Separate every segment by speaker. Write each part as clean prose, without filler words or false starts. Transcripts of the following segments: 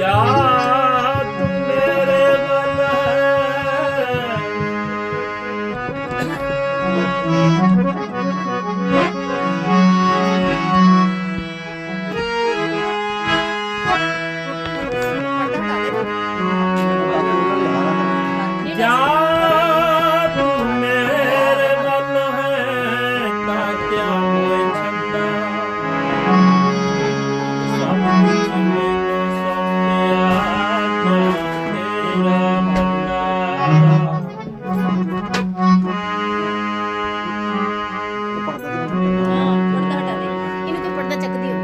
Speaker 1: क्या तुम मेरे बल क्या तुम मेरे बल है का क्या मोह छंदा सब कुछ मैंने सौंपिया क्या तेरा बंदा
Speaker 2: पर्दा हटा दे इन्हें तो पर्दा चक दियो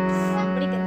Speaker 2: बड़ी कर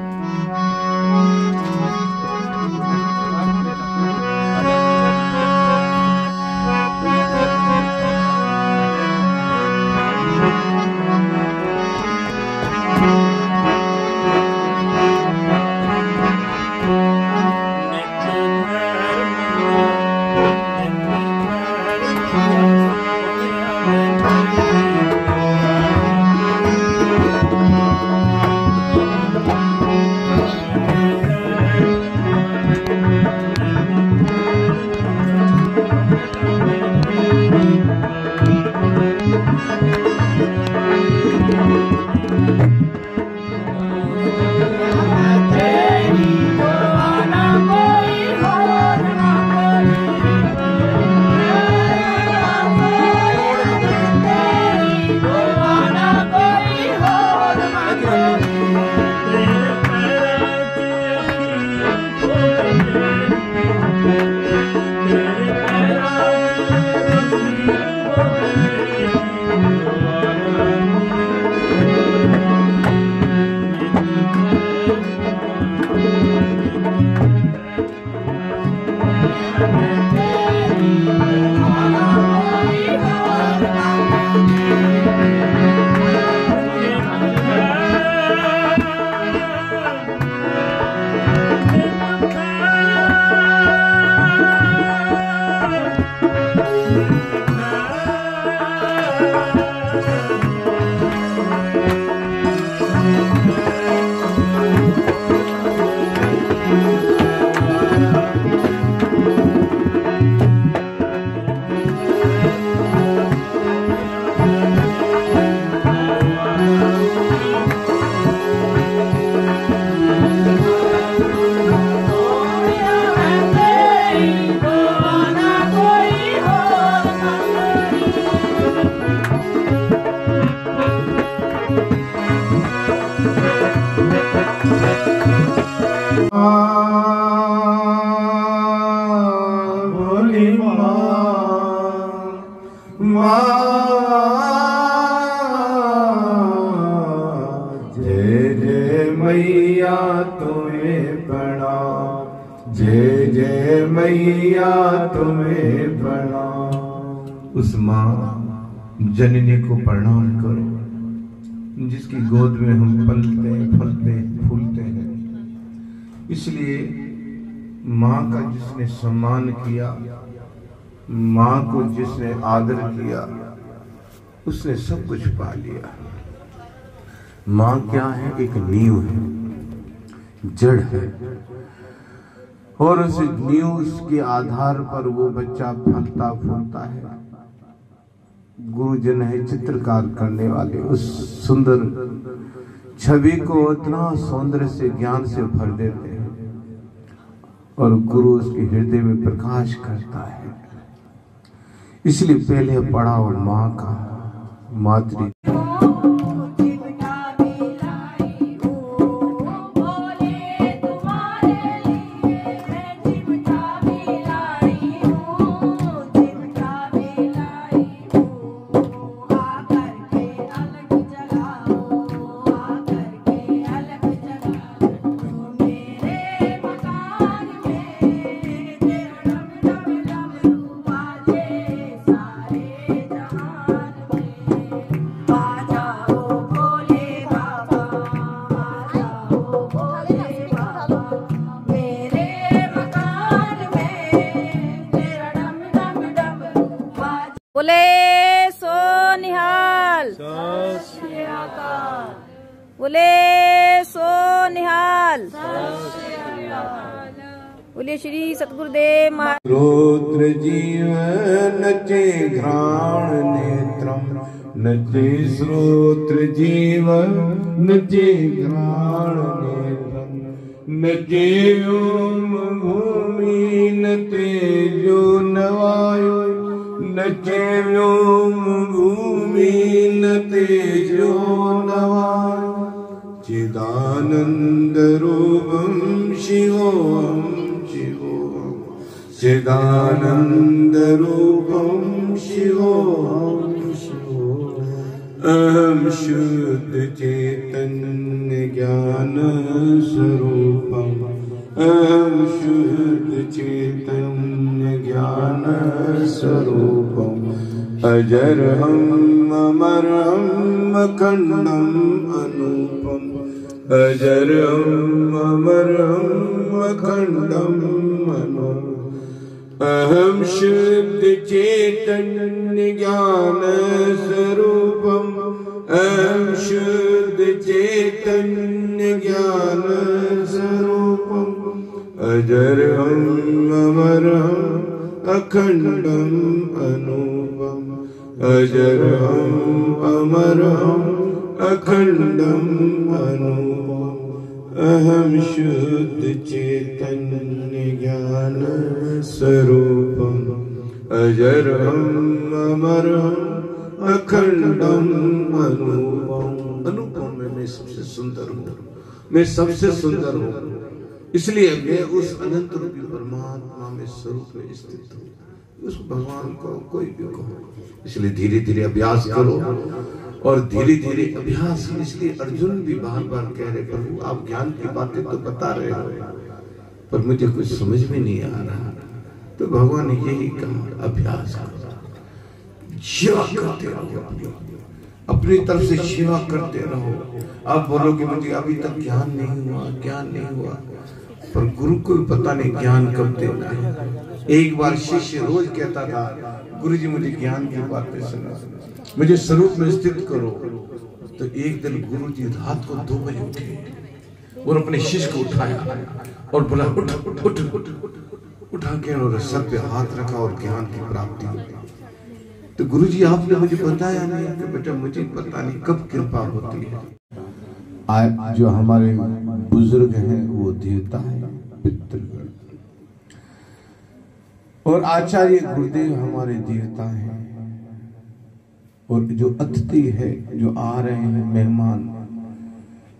Speaker 3: भोली जय जय मैया तुम्हें प्रणाम, जय जय मैया तुम्हें प्रणाम। उस माँ जननी को प्रणाम करो जिसकी गोद में हम पलते फलते फूलते हैं। इसलिए माँ का जिसने सम्मान किया, माँ को जिसने आदर किया, उसने सब कुछ पा लिया। माँ क्या है? एक नींव है, जड़ है, और उस नींव के आधार पर वो बच्चा फलता फूलता है। गुरुजन है चित्रकार करने वाले, उस सुंदर छवि को इतना सौंदर्य से ज्ञान से भर देते हैं और गुरु उसके हृदय में प्रकाश करता है। इसलिए पहले पड़ाव माँ का, मातृ
Speaker 4: Bye.
Speaker 2: बोलिए श्री सतगुरुदेव महाराज।
Speaker 3: श्रोत्र जीवन नचे घ्राण नेत्रम, नचे श्रोत्र जीवन नचे घ्राण नेत्रम, नचे व्योम भूमि न तेजो न वायु, नचे व्योम भूमि न तेजो न वायु, चिदानंद रूपम शिवोहम शिवोहम, चिदानंद रूपम शिवोहम शिवोहम, अहम शुद्ध चैतन्य ज्ञान स्वरूपम, अहम शुद्ध चैतन्य ज्ञान स्वरूपम, अजरहम अमरहम अखंडम अनुपम, अजरहम अमरहम अखंडम अनुपम, अहम शुद्ध चैतन्य ज्ञान स्वरूपम, अहम शुद्ध चैतन्य ज्ञान स्वरूपम, अजरहम अमरहम अखंडम अनुपम, अजरहम अमरहम अखंडम अनुपम, अहम शुद्ध चैतन्य ज्ञान स्वरूपम, अजरहम अमरहम अखंडम अनुपम। अनुपम में मैं सबसे सुंदर हूँ, मैं सबसे सुंदर हूँ, इसलिए मैं उस अनंत रूपी परमात्मा में स्वरूप में स्थित हूँ। उस भगवान को कोई भी कहो, इसलिए धीरे धीरे अभ्यास करो, और धीरे धीरे अभ्यास। इसलिए अर्जुन भी बार बार कह रहे, प्रभु आप ज्ञान की बातें तो बता रहे हो, पर मुझे कुछ समझ में नहीं आ रहा। तो भगवान ने यही कहा, अभ्यास करो, सेवा करते रहो, अपनी तरफ से सेवा करते रहो। आप बोलोगे मुझे अभी तक ज्ञान नहीं हुआ, ज्ञान नहीं हुआ, पर गुरु को भी पता नहीं ज्ञान कब देना है। एक बार शिष्य रोज कहता था, गुरु जी मुझे ज्ञान की बातें सुना, मुझे स्वरूप में स्थित करो। तो एक दिन गुरु जी रात को 2 बजे उठे और अपने शिष्य को उठाया और बोला, उठ उठ उठ उठ। उठा के और सर पे हाथ रखा और ज्ञान की प्राप्ति हुई। तो गुरु जी आपने मुझे बताया नहीं कि बेटा मुझे पता नहीं कब कृपा होती है। आज जो हमारे बुजुर्ग हैं वो देवता है, पितृगण, और आचार्य गुरुदेव हमारे देवता हैं, और जो अतिथि है, जो आ रहे हैं मेहमान,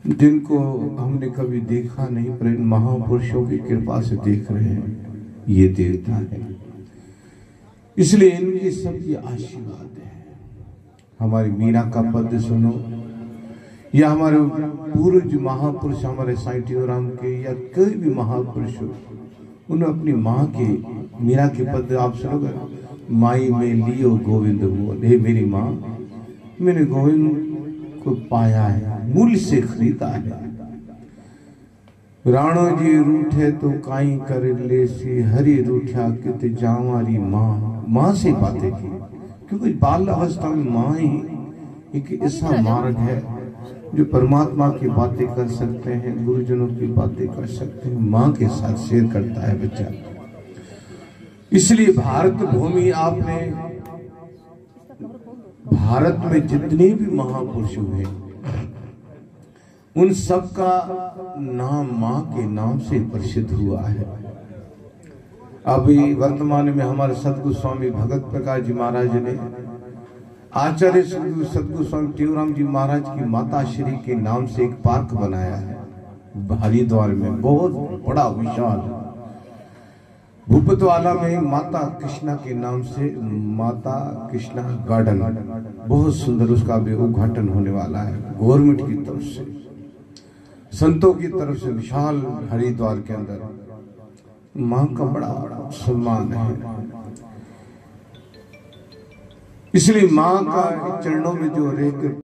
Speaker 3: जिनको हमने कभी देखा नहीं पर इन महापुरुषों की कृपा से देख रहे हैं, ये देवता है। इसलिए इनकी सबकी आशीर्वाद है। हमारी मीरा का पद सुनो, या हमारे पूर्व महापुरुष हमारे साईं टीऊराम के, या कोई भी महापुरुष हो, उन्होंने अपनी माँ के, मीरा के पद आप सुनोगे, माई में लियो गोविंद मोल, हे मेरी माँ, मैंने गोविंद को पाया है, मूल्य से खरीदा है। राणो जी रूठे तो काई कर ले सी, हरि रूठा कित जावारी माँ। माँ से बातें की, क्योंकि बाल अवस्था में माँ ही एक ऐसा मार्ग है जो परमात्मा की बातें कर सकते हैं, गुरुजनों की बातें कर सकते हैं, माँ के साथ शेयर करता है बच्चा। इसलिए भारत भूमि, आपने भारत में जितने भी महापुरुष हुए उन सब का नाम माँ के नाम से प्रसिद्ध हुआ है। अभी वर्तमान में हमारे सतगुरु स्वामी भगत प्रकाश जी महाराज ने आचार्य सतगुरु स्वामी टीऊराम जी महाराज की माता श्री के नाम से एक पार्क बनाया है हरिद्वार में, बहुत बड़ा विशाल। भूपतवाला में माता कृष्णा के नाम से माता कृष्णा गार्डन, बहुत सुंदर, उसका भी उद्घाटन होने वाला है गवर्नमेंट की तरफ से, संतों की तरफ से विशाल हरिद्वार के अंदर। मां का बड़ा सम्मान है, इसलिए मां का चरणों में जो रहकर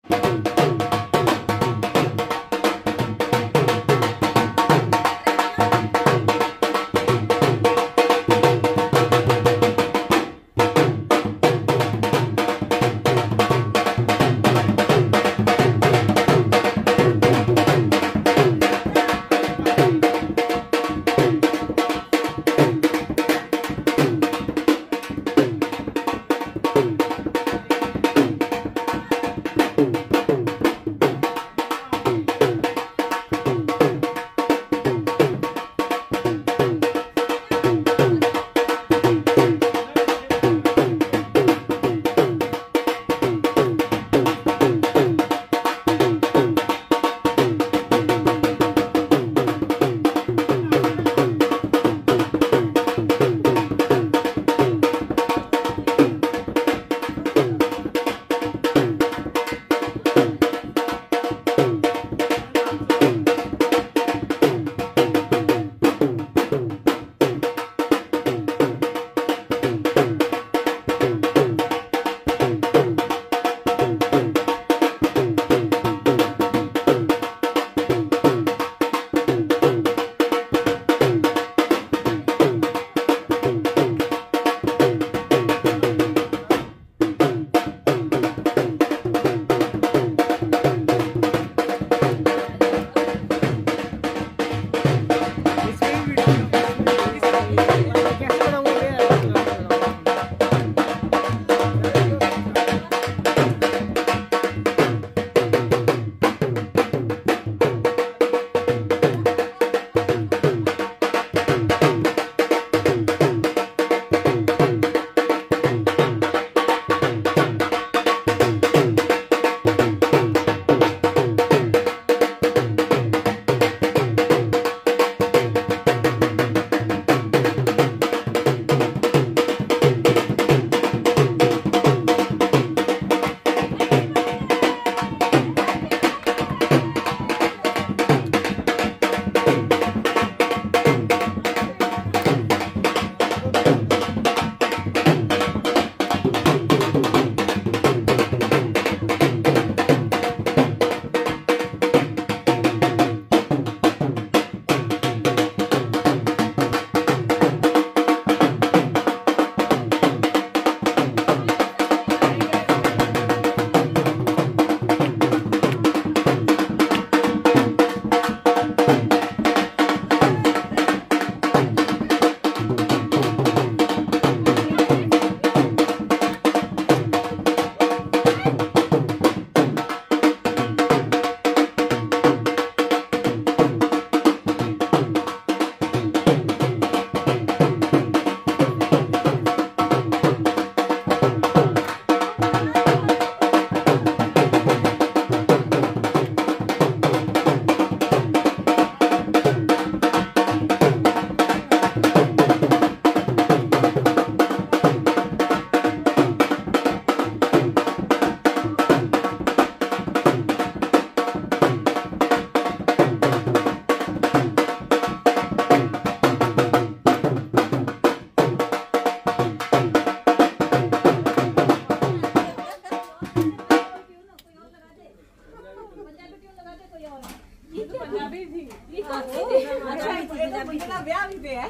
Speaker 4: ब्याह भी दे है।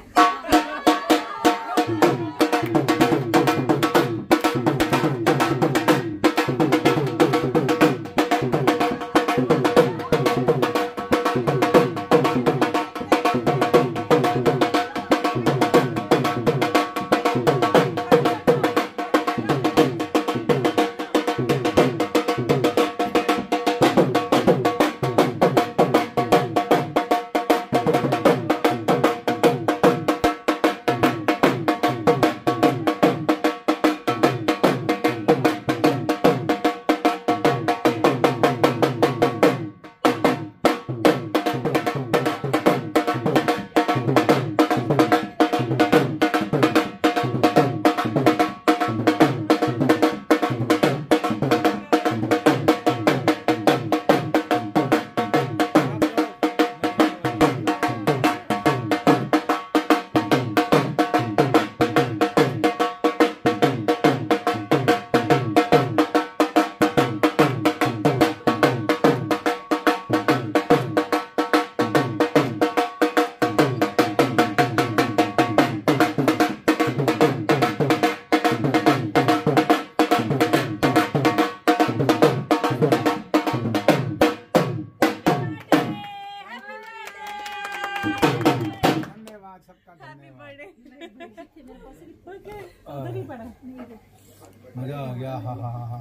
Speaker 5: मजा आ गया। हा हा हा हा।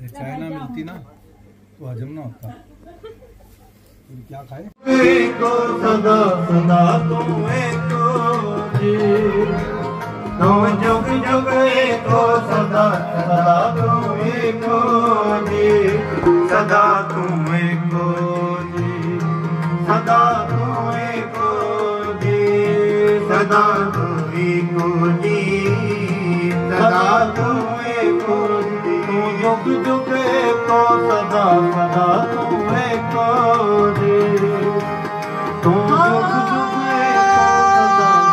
Speaker 5: ये चाय ना मिलती ना तो हजम ना होता। तुम क्या खाए?
Speaker 3: को सदा सदा तुम एको जी, तुम जुग जुग एको सदा सदा तुम एको जी, सदा तुम एको जी, सदा तुम एको जी, सदा तुम एको जी, सदा तुम एको जी, तुम जुग जुग एको सदा सदा तुम एको जी, तुम जुग जुग एको सदा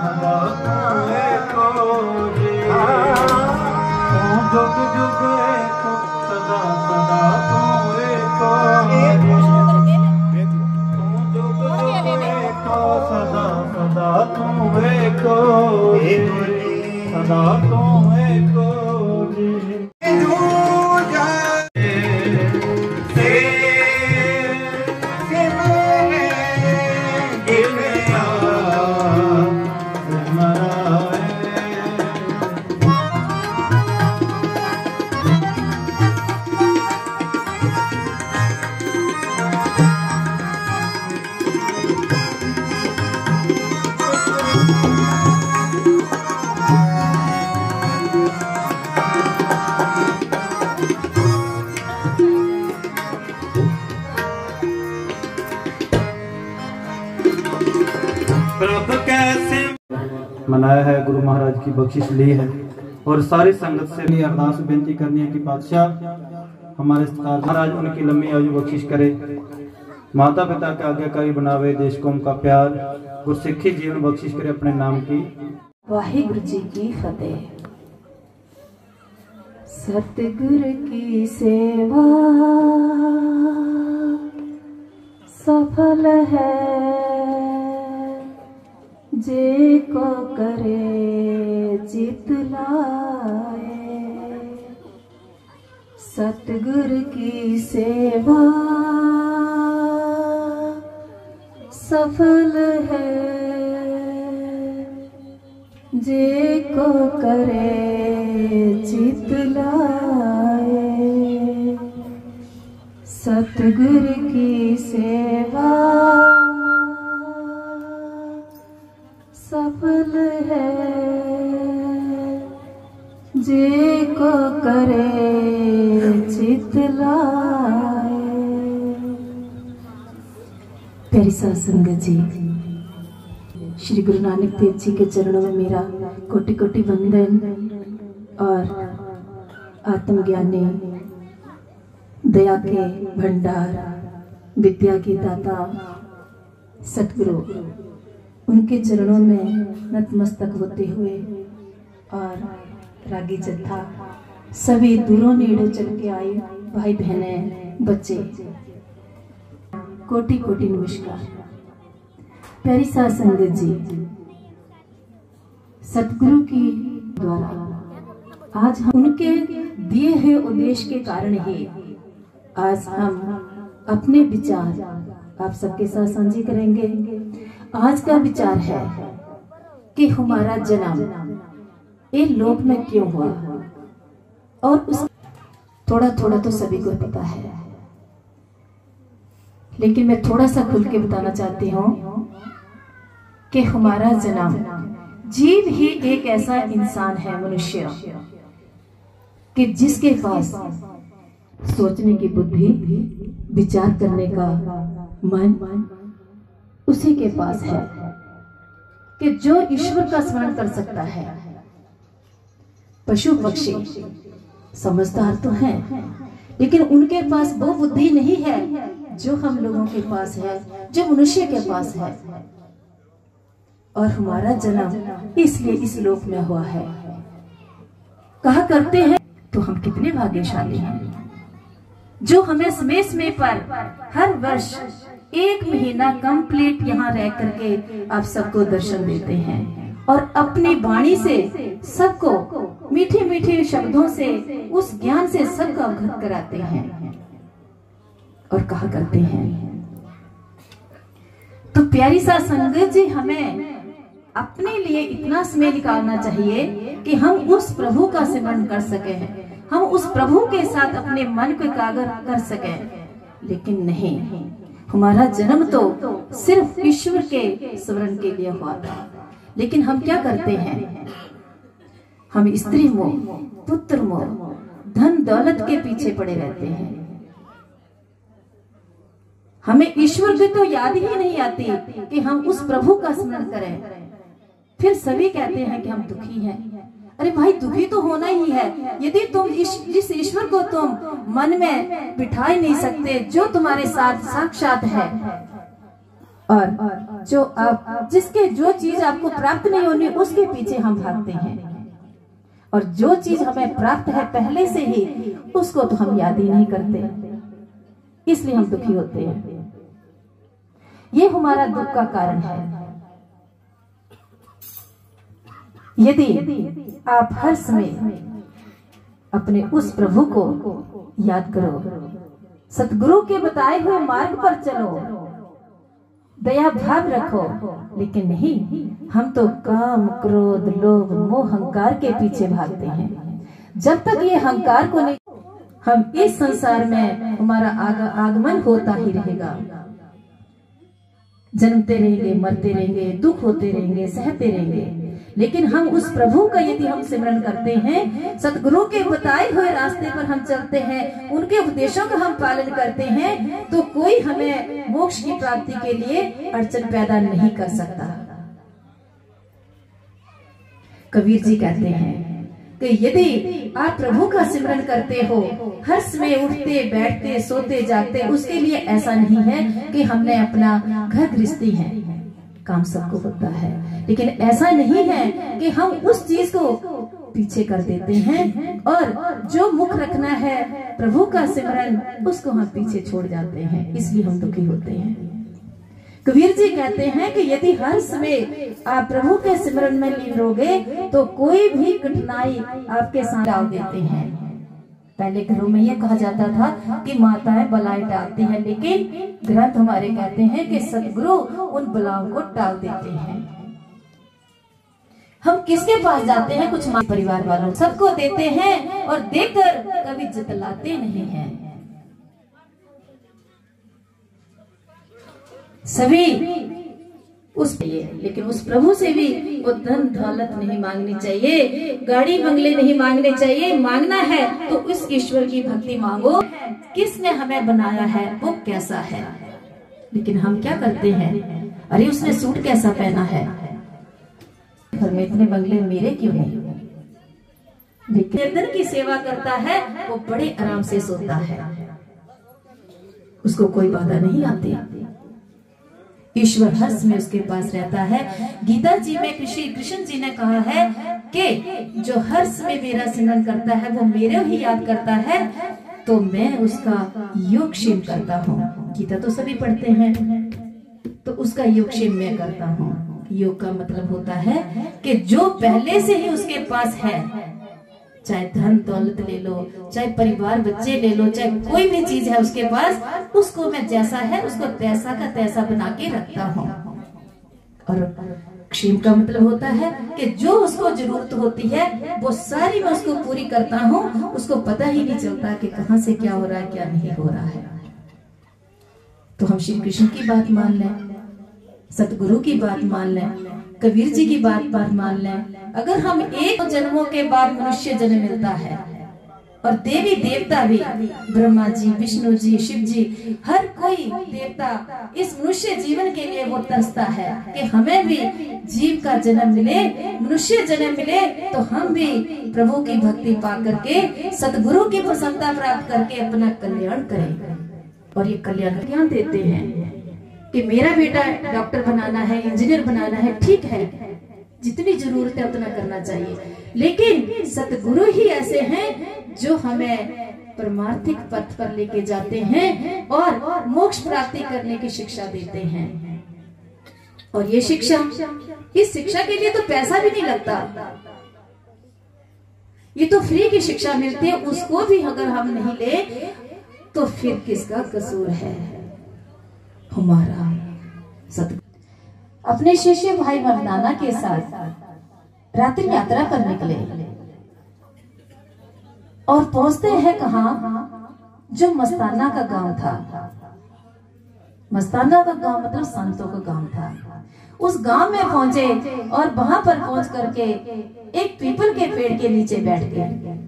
Speaker 3: सदा तुम एको जी, तुम जुग जुग एको सदा सदा तुम एको जी, तुम जुग जुग एको सदा सदा तुम एको जी, सदा तुम एको जी।
Speaker 6: मनाया है, गुरु महाराज की बख्शिश ली है और सारी संगत से लिए अरदास बेनती करनी है कि बादशाह हमारे महाराज उनकी लंबी आयु बख्शिश करे, माता पिता के आज्ञाकारी बनावे, देश कौम का प्यार और सिक्खी जीवन बख्शिश करे अपने नाम की।
Speaker 7: वाहिगुरु जी की फतेह। सतगुरु की सेवा सफल है, जे को करे चित लाए। सतगुरु की सेवा सफल है, जे को करे चित लाए। सतगुरु की सेवा सफल है, जे को करे चित लाए। प्यारी साध संगत जी, श्री गुरु नानक देव जी के चरणों में मेरा कोटि कोटि वंदन और आत्मज्ञानी, दया के भंडार, विद्या के दाता सतगुरु, उनके चरणों में नतमस्तक होते हुए और रागी जत्था, सभी दूरों नेड़ों चल के आए भाई बहने बच्चे, कोटि कोटि नमस्कार। प्यारी साध संगत जी, सतगुरु की द्वारा आज हम उनके दिए हुए उद्देश्य के कारण ही आज हम अपने विचार आप सबके साथ साझे करेंगे। आज का विचार है कि हमारा जन्म ये लोक में क्यों हुआ, और उस थोड़ा थोड़ा तो सभी को पता है, लेकिन मैं थोड़ा सा खुल के बताना चाहती हूँ कि हमारा जन्म, जीव ही एक ऐसा इंसान है, मनुष्य, कि जिसके पास सोचने की बुद्धि, विचार करने का मन उसी के पास है, कि जो ईश्वर का स्मरण कर सकता है। पशु पक्षी समझदार तो हैं, लेकिन उनके पास वो बुद्धि नहीं है जो हम लोगों के पास है, जो मनुष्य के पास है। और हमारा जन्म इसलिए इस लोक में हुआ है। कहा करते हैं तो हम कितने भाग्यशाली हैं जो हमें समय समय पर हर वर्ष 1 महीना कंप्लीट यहाँ रह करके आप सबको दर्शन देते हैं, और अपनी वाणी से सबको मीठे मीठे शब्दों से, उस ज्ञान से सबको अवगत कराते हैं। और कहा करते हैं तो प्यारी सा संगत जी, हमें अपने लिए इतना समय निकालना चाहिए कि हम उस प्रभु का सिमरन कर सके, हम उस प्रभु के साथ अपने मन को एकाग्र कर सके। लेकिन नहीं, हमारा जन्म तो सिर्फ ईश्वर के स्मरण के लिए हुआ था। लेकिन हम क्या करते हैं, हम स्त्री मोह, पुत्र मोह, धन दौलत के पीछे पड़े रहते हैं। हमें ईश्वर की तो याद ही नहीं आती कि हम उस प्रभु का स्मरण करें। फिर सभी कहते हैं कि हम दुखी हैं। अरे भाई, दुखी तो होना ही है। यदि तुम जिस ईश्वर को तुम मन में बिठा ही नहीं सकते, जो तुम्हारे साथ साक्षात है, और जो आप जिसके जो चीज आपको प्राप्त नहीं होनी उसके पीछे हम भागते हैं, और जो चीज हमें प्राप्त है पहले से ही उसको तो हम याद ही नहीं करते, इसलिए हम दुखी होते हैं। ये हमारा दुख का कारण है। यदि आप हर समय अपने उस प्रभु को याद करो, सतगुरु के बताए हुए मार्ग पर चलो, दया भाव रखो, लेकिन नहीं, हम तो काम, क्रोध, लोभ, मोह, अहंकार के पीछे भागते हैं। जब तक ये अहंकार को नहीं, हम इस संसार में हमारा आगमन होता ही रहेगा। जन्मते रहेंगे, मरते रहेंगे, दुख होते रहेंगे, सहते रहेंगे। लेकिन हम उस प्रभु का यदि हम सिमरन करते हैं, सतगुरु के बताए हुए रास्ते पर हम चलते हैं, उनके उपदेशों का हम पालन करते हैं, तो कोई हमें मोक्ष की प्राप्ति के लिए अड़चन पैदा नहीं कर सकता। कबीर जी कहते हैं कि यदि आप प्रभु का सिमरन करते हो, हर समय उठते बैठते सोते जागते, उसके लिए ऐसा नहीं है कि हमने अपना घर गृहस्थी है, काम सबको होता है, लेकिन ऐसा नहीं है कि हम उस चीज को पीछे कर देते हैं, और जो मुख रखना है प्रभु का सिमरन, उसको हम पीछे छोड़ जाते हैं, इसलिए हम दुखी होते हैं। कबीर जी कहते हैं कि यदि हर समय आप प्रभु के सिमरन में लीन रहोगे तो कोई भी कठिनाई आपके साथ डाल देते हैं। पहले घरों में यह कहा जाता था कि माताएं बलाएं टालती हैं, लेकिन ग्रंथ हमारे कहते हैं कि सतगुरु उन बलाओं को टाल देते हैं। हम किसके पास जाते हैं? कुछ परिवार वालों सबको देते हैं और देकर कभी जतलाते नहीं हैं। सभी उस लेकिन उस प्रभु से भी वो धन दौलत नहीं मांगनी चाहिए, गाड़ी बंगले नहीं मांगने चाहिए। मांगना है तो उस ईश्वर की भक्ति मांगो, किसने हमें बनाया है, वो कैसा है। लेकिन हम क्या करते हैं, अरे उसने सूट कैसा पहना है, घर में इतने बंगले मेरे क्यों नहीं। लेकिन निर्धन की सेवा करता है वो बड़े आराम से सोता है, उसको कोई बाधा नहीं आती। ईश्वर हर समय उसके पास रहता है। गीता जी में कृष्ण जी ने कहा है कि जो हर समय मेरा सिमरन करता है वो मेरे ही याद करता है, तो मैं उसका योगक्षेम करता हूँ। गीता तो सभी पढ़ते हैं, तो उसका योगक्षेम मैं करता हूँ। योग का मतलब होता है कि जो पहले से ही उसके पास है, चाहे धन दौलत ले लो, चाहे परिवार बच्चे ले लो, चाहे कोई भी चीज है उसके पास, उसको मैं जैसा है उसको तैसा का तैसा बना के रखता हूँ। और क्षेम का मतलब होता है कि जो उसको जरूरत होती है वो सारी मैं उसको पूरी करता हूँ। उसको पता ही नहीं चलता कि कहाँ से क्या हो रहा है क्या नहीं हो रहा है। तो हम श्री कृष्ण की बात मान लें, सतगुरु की बात मान लें, कबीर जी की बात मान लें। अगर हम एक जन्मों के बाद मनुष्य जन्म मिलता है, और देवी देवता भी, ब्रह्मा जी, विष्णु जी, शिव जी, हर कोई देवता इस मनुष्य जीवन के लिए वो तरसता है कि हमें भी जीव का जन्म मिले, मनुष्य जन्म मिले, तो हम भी प्रभु की भक्ति पा करके सतगुरु की प्रसन्नता प्राप्त करके अपना कल्याण करें। और ये कल्याण देते हैं कि मेरा बेटा डॉक्टर बनाना है, इंजीनियर बनाना है, ठीक है, जितनी जरूरत है उतना करना चाहिए, लेकिन सतगुरु ही ऐसे हैं जो हमें परमार्थिक पथ पर लेके जाते हैं और मोक्ष प्राप्ति करने की शिक्षा देते हैं। और ये शिक्षा, इस शिक्षा के लिए तो पैसा भी नहीं लगता, ये तो फ्री की शिक्षा मिलती है। उसको भी अगर हम नहीं ले तो फिर किसका कसूर है? हमारा। अपने शिष्य भाई मर्दाना के साथ रात्रि यात्रा पर निकले और पहुंचते हैं कहाँ? जो मस्ताना का गांव था। मस्ताना का गांव मतलब संतों का गांव था। उस गांव में पहुंचे और वहां पर पहुंच करके एक पीपल के पेड़ के नीचे बैठ गए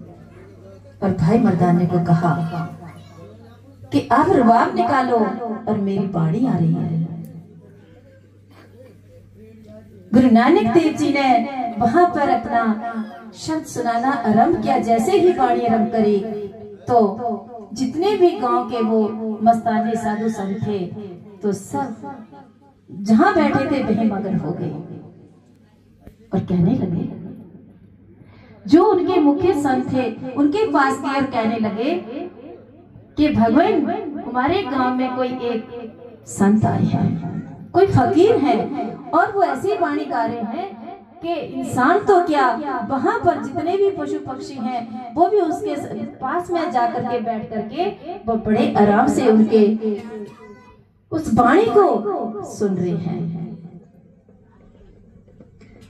Speaker 7: और भाई मर्दाने को कहा कि आप रबाब निकालो और मेरी बाणी आ रही है। गुरु नानक देव जी ने वहां पर अपना शब्द सुनाना आरंभ किया। जैसे ही बाणी आरंभ करी तो जितने भी गांव के वो मस्ताने साधु संत थे, तो सब जहां बैठे थे वहीं मगन हो गए और कहने लगे, जो उनके मुख्य संत थे उनके पास गए और कहने लगे कि भगवान, हमारे गांव में कोई एक संत आए हैं, कोई फकीर है, और वो ऐसी वाणी गा रहे हैं कि इंसान तो क्या, वहां पर जितने भी पशु पक्षी हैं वो भी उसके पास में जाकर के बैठ करके वो बड़े आराम से उनके उस वाणी को सुन रहे हैं।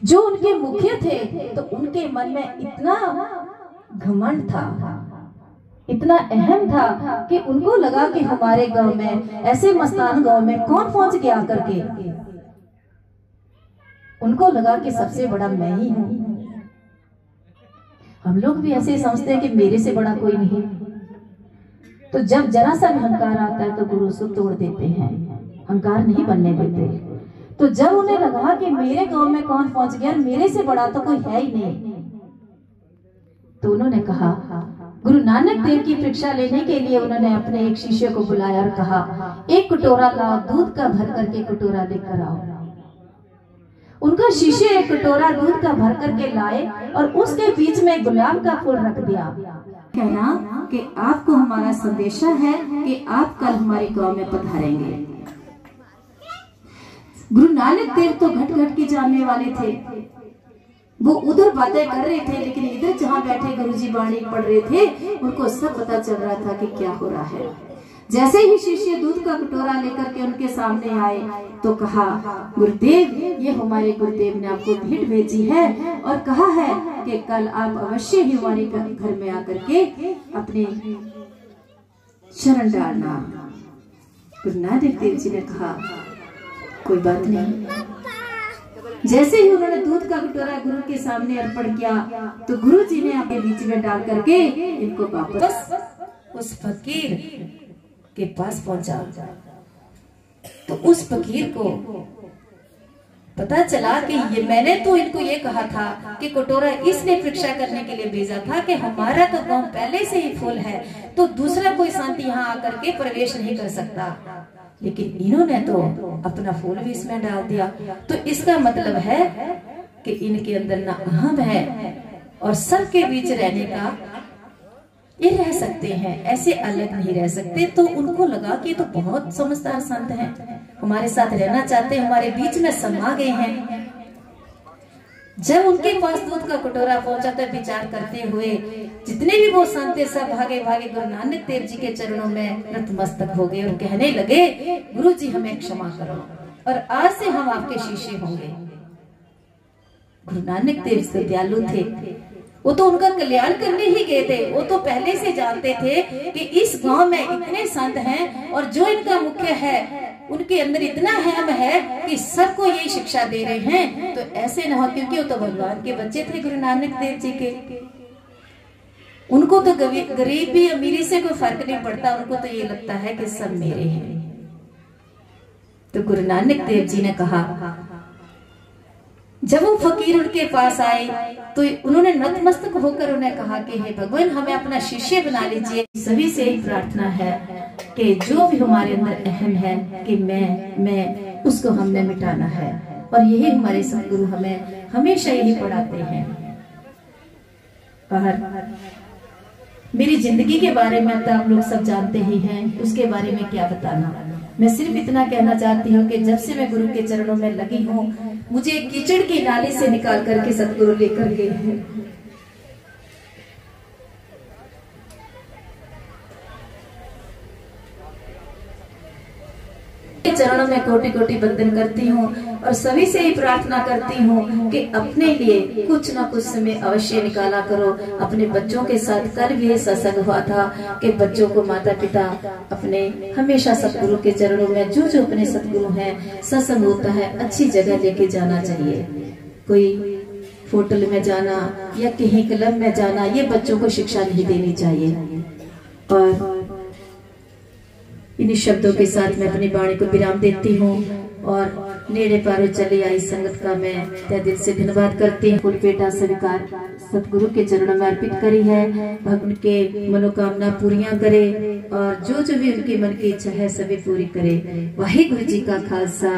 Speaker 7: जो उनके मुख्य थे तो उनके मन में इतना घमंड था, इतना अहम था कि उनको लगा कि हमारे गांव में, ऐसे मस्तान गांव में कौन पहुंच गया करके, उनको लगा कि सबसे बड़ा मैं ही हूं। हम लोग भी ऐसे समझते हैं कि मेरे से बड़ा कोई नहीं। तो जब जरा सा अहंकार आता है तो गुरु उसको तोड़ देते हैं, अहंकार नहीं बनने देते। तो जब उन्हें लगा कि मेरे गांव में कौन पहुंच गया, मेरे से बड़ा तो कोई है ही नहीं, तो उन्होंने कहा, गुरु नानक देव की परीक्षा लेने के लिए उन्होंने अपने एक शिष्य को बुलाया और कहा, एक कटोरा लाओ, दूध का भर करके कटोरा लेकर आओ। उनका शिष्य एक कटोरा दूध का भर करके लाए और उसके बीच में गुलाब का फूल रख दिया। कहना कि आपको हमारा संदेशा है कि आप कल हमारे गांव में पधारेंगे। गुरु नानक देव तो घट घट की जानने वाले थे, वो उधर बातें कर रहे थे, लेकिन इधर जहाँ बैठे गुरुजी वाणी पढ़ रहे थे, उनको सब पता चल रहा था कि क्या हो रहा है। जैसे ही शिष्य दूध का कटोरा लेकर के उनके सामने आए तो कहा, गुरुदेव, ये हमारे गुरुदेव ने आपको भेंट भेजी है और कहा है कि कल आप अवश्य ही हमारे घर में आकर के अपने शरण डालना। गुरु नानक देव जी ने कहा, कोई बात नहीं। जैसे ही उन्होंने दूध का कटोरा गुरु के सामने अर्पण किया तो गुरु जी ने अपने बीच में डाल करके इनको वापस उस फकीर के पास पहुंचा। तो उस फकीर को पता चला कि ये, मैंने तो इनको ये कहा था कि कटोरा इसलिए परीक्षा करने के लिए भेजा था कि हमारा तो गांव पहले से ही फुल है, तो दूसरा कोई संत यहाँ आकर के प्रवेश नहीं कर सकता, लेकिन इन्होंने तो अपना फूल भी इसमें डाल दिया। तो इसका मतलब है कि इनके अंदर ना अहम है और सबके बीच रहने का ये रह सकते हैं, ऐसे अलग नहीं रह सकते। तो उनको लगा कि तो बहुत समझदार संत हैं, हमारे साथ रहना चाहते हैं, हमारे बीच में समा गए हैं। जब उनके पास दूध का कटोरा पहुंचा तो विचार करते हुए जितने भी वो संत थे सब भागे भागे गुरु नानक देव जी के चरणों में नतमस्तक हो गए और कहने लगे, गुरु जी हमें क्षमा करो और आज से हम आपके शिष्य होंगे। गुरु नानक देव से दयालु थे, वो तो उनका कल्याण करने ही गए थे। वो तो पहले से जानते थे कि इस गांव में इतने संत हैं और जो इनका मुख्य है उनके अंदर इतना हेम है कि सबको यही शिक्षा दे रहे हैं, तो ऐसे न हो, क्योंकि वो तो भगवान के बच्चे थे गुरु नानक देव जी के। उनको तो गरीबी अमीरी से कोई फर्क नहीं पड़ता, उनको तो ये लगता है कि सब मेरे हैं। तो गुरु नानक देव जी ने कहा, जब वो फकीर उनके पास आए तो उन्होंने नतमस्तक होकर उन्हें कहा कि हे भगवान हमें अपना शिष्य बना लीजिए। सभी से एक प्रार्थना है कि जो भी हमारे अंदर अहम है कि मैं उसको हमने मिटाना है, और यही हमारे सतगुरु हमें हमेशा यही पढ़ाते हैं। और मेरी जिंदगी के बारे में तो आप लोग सब जानते ही हैं, उसके बारे में क्या बताना। मैं सिर्फ इतना कहना चाहती हूँ कि जब से मैं गुरु के चरणों में लगी हूँ, मुझे कीचड़ की नाली से निकाल करके सतगुरु लेकर गए हैं। चरणों में कोटि कोटि वंदन करती हूँ और सभी से ही प्रार्थना करती हूँ कि अपने लिए कुछ ना कुछ समय अवश्य निकाला करो। अपने बच्चों के साथ कल भी सत्संग हुआ था कि बच्चों को माता पिता अपने हमेशा सतगुरु के चरणों में जो अपने सतगुरु हैं सत्संग होता है अच्छी जगह लेके जाना चाहिए। कोई होटल में जाना या कहीं क्लब में जाना, ये बच्चों को शिक्षा नहीं देनी चाहिए। और इन शब्दों के साथ मैं अपनी वाणी को विराम देती हूँ और नेड़े पारो चले आई संगत का मैं तहे दिल से धन्यवाद करती हूँ। पेटा स्वीकार सतगुरु के चरणों में अर्पित करी है, भगवान के मनोकामना पूरियां करे और जो भी उनकी मन की इच्छा है सभी पूरी करे। वाहिगुरु जी का खालसा,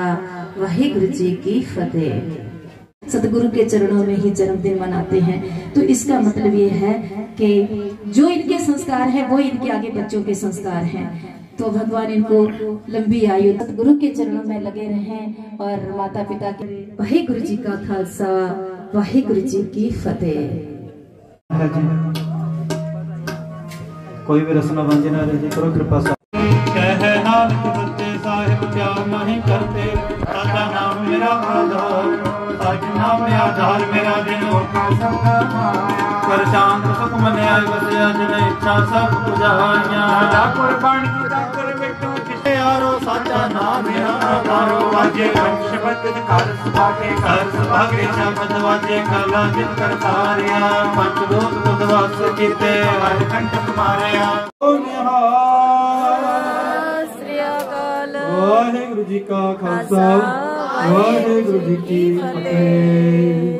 Speaker 7: वाहिगुरु जी की फतेह। सतगुरु के चरणों में ही जन्मदिन मनाते हैं, तो इसका मतलब ये है कि जो इनके संस्कार हैं वो इनके आगे बच्चों के संस्कार हैं। तो भगवान इनको लंबी आयु सतगुरु के चरणों में लगे रहें और माता पिता के। वाहिगुरु जी का खालसा, वाहिगुरु जी की फतेह।
Speaker 6: कोई भी रसना बंजी ना रहे, करो कृपा से।
Speaker 1: कह नानक सच्चे साहिब प्यार नहीं करते, साचा नाम मेरा आधार, साचा नाम मेरा आधार, मेरा दिन कर शांत सुख मन आए बसिया जिन इच्छा सब पुजाइया। कुर्बान कर बेटू किसे यारो, साचा नाम मेरा आधारो, वाजे वंश बद कर सभागे शब्द वाजे कला जिन कर सारिया, पंचभूत बुधवास कीते हर कंठ मारिया।
Speaker 6: वाहिगुरु जी का खालसा, वाहिगुरु जी की फतेह।